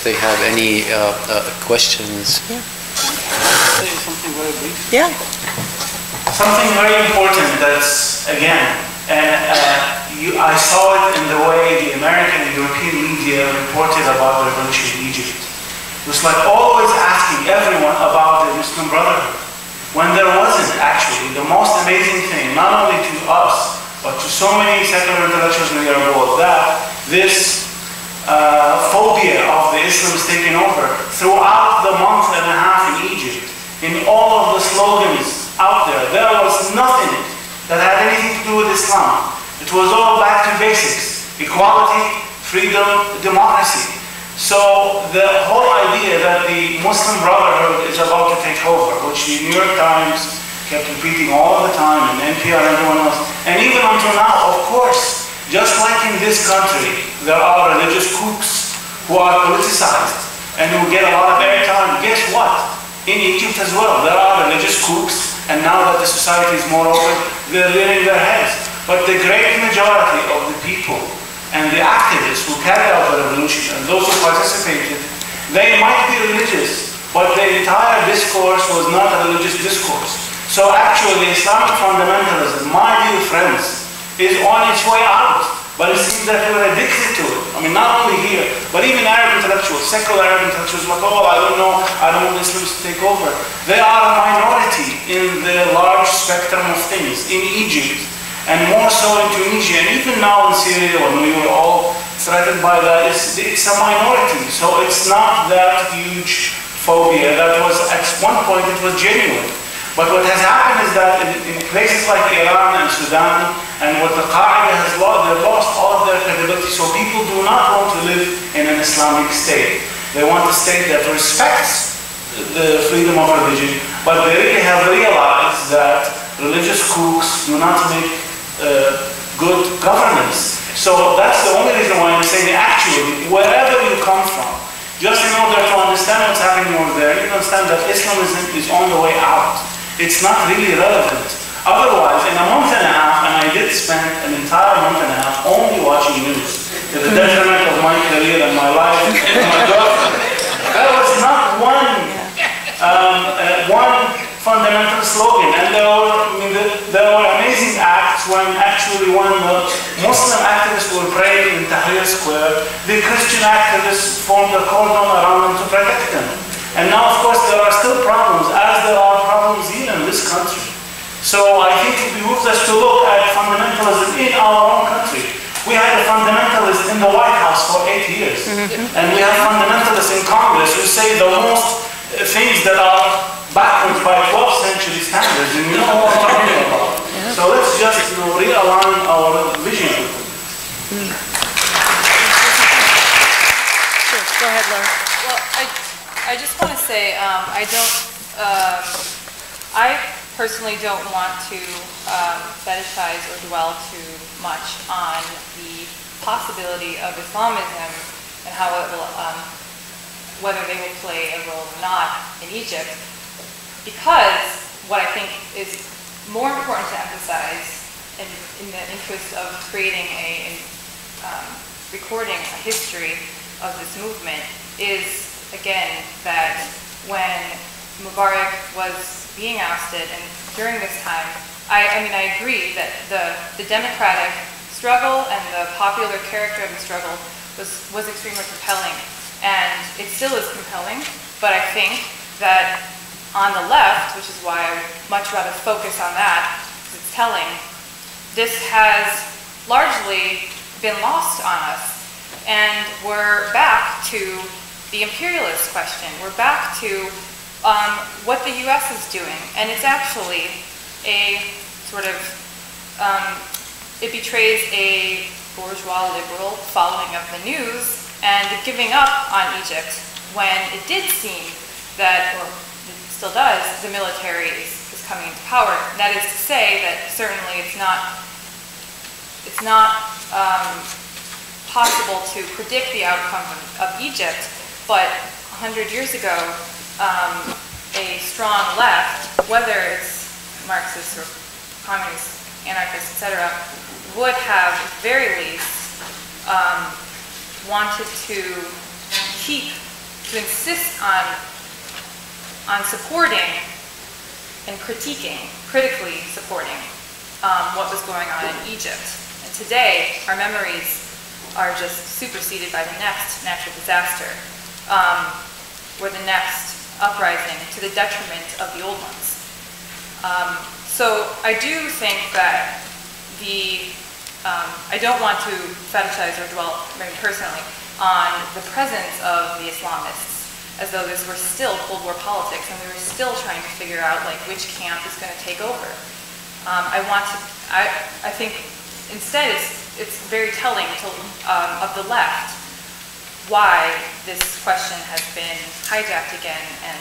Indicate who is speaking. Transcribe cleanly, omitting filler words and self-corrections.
Speaker 1: if they have any questions.
Speaker 2: Yeah.
Speaker 3: Say something very brief.
Speaker 2: Yeah.
Speaker 3: Something very important that's, again, I saw it in the way the American and European media reported about the revolution in Egypt. It was like always asking everyone about the Muslim Brotherhood, when there wasn't actually. The most amazing thing, not only to us, but to so many secular intellectuals in the Arab world, that this phobia of the Islam is taking over throughout the month and a half in Egypt. In all of the slogans out there was nothing that had anything to do with Islam. It was all back to basics: equality, freedom, democracy. So the whole idea that the Muslim Brotherhood is about to take over, which the New York Times kept repeating all the time, and NPR and everyone else, and even until now, of course, just like in this country, there are religious coups who are politicized and who get a lot of airtime. Guess what? In Egypt as well, there are religious coups, and now that the society is more open, they're rearing their heads. But the great majority of the people and the activists who carried out the revolution and those who participated, they might be religious, but the entire discourse was not a religious discourse. So actually, Islamic fundamentalism, my dear friends, is on its way out. But it seems that we're addicted to it. I mean, not only here, but even Arab intellectuals, secular Arab intellectuals, like, oh, I don't know, I don't want Muslims to take over. They are a minority in the large spectrum of things in Egypt, and more so in Tunisia, and even now in Syria, when we were all threatened by that, it's a minority. So it's not that huge phobia. That was, at one point, it was genuine. But what has happened is that in places like Iran and Sudan, and what the Qaeda has lost, they've lost all of their credibility. So people do not want to live in an Islamic state. They want a state that respects the freedom of religion, but they really have realized that religious coups do not make good governance. So that's the only reason why I'm saying, actually, wherever you come from, just in order to understand what's happening over there, you understand that Islamism is on the way out. It's not really relevant. Otherwise, in a month and a half, and I did spend an entire month and a half only watching news, to the detriment of my career and my life and my girlfriend, there was not one fundamental slogan. And there were amazing acts when the Muslim activists were praying in Tahrir Square, the Christian activists formed a cordon around them to protect them. And now, of course, there are still problems, as there are problems here in this country. So I think it behooves us to look at fundamentalism in our own country. We had a fundamentalist in the White House for 8 years. And we have fundamentalists in Congress who say the most things that are backwards by 12th century standards, and you know what I'm talking about. Yeah. So let's just realign our vision.
Speaker 2: Sure. Go ahead, Laura.
Speaker 4: Well, I just want to say I personally don't want to fetishize or dwell too much on the possibility of Islamism and how it will, whether they will play a role or not in Egypt, because what I think is more important to emphasize in the interest of creating recording a history of this movement is, again, that when Mubarak was being ousted, and during this time, I mean, I agree that the democratic struggle and the popular character of the struggle was extremely compelling, and it still is compelling, but I think that on the left, which is why I would much rather focus on that, because it's telling, this has largely been lost on us, and we're back to the imperialist question. We're back to what the US is doing, and it's actually a sort of, it betrays a bourgeois liberal following of the news and giving up on Egypt when it did seem that, or it still does, the military is coming into power. That is to say that certainly it's not possible to predict the outcome of Egypt, but 100 years ago, a strong left, whether it's Marxist or communist, anarchist, etc., would have, at the very least, wanted to keep to insist on supporting and critically supporting what was going on in Egypt. And today, our memories are just superseded by the next natural disaster, or the next uprising to the detriment of the old ones. So I do think that I don't want to fetishize or dwell very personally on the presence of the Islamists as though this were still Cold War politics and we were still trying to figure out like which camp is going to take over. I think instead it's very telling of the left why this question has been hijacked again and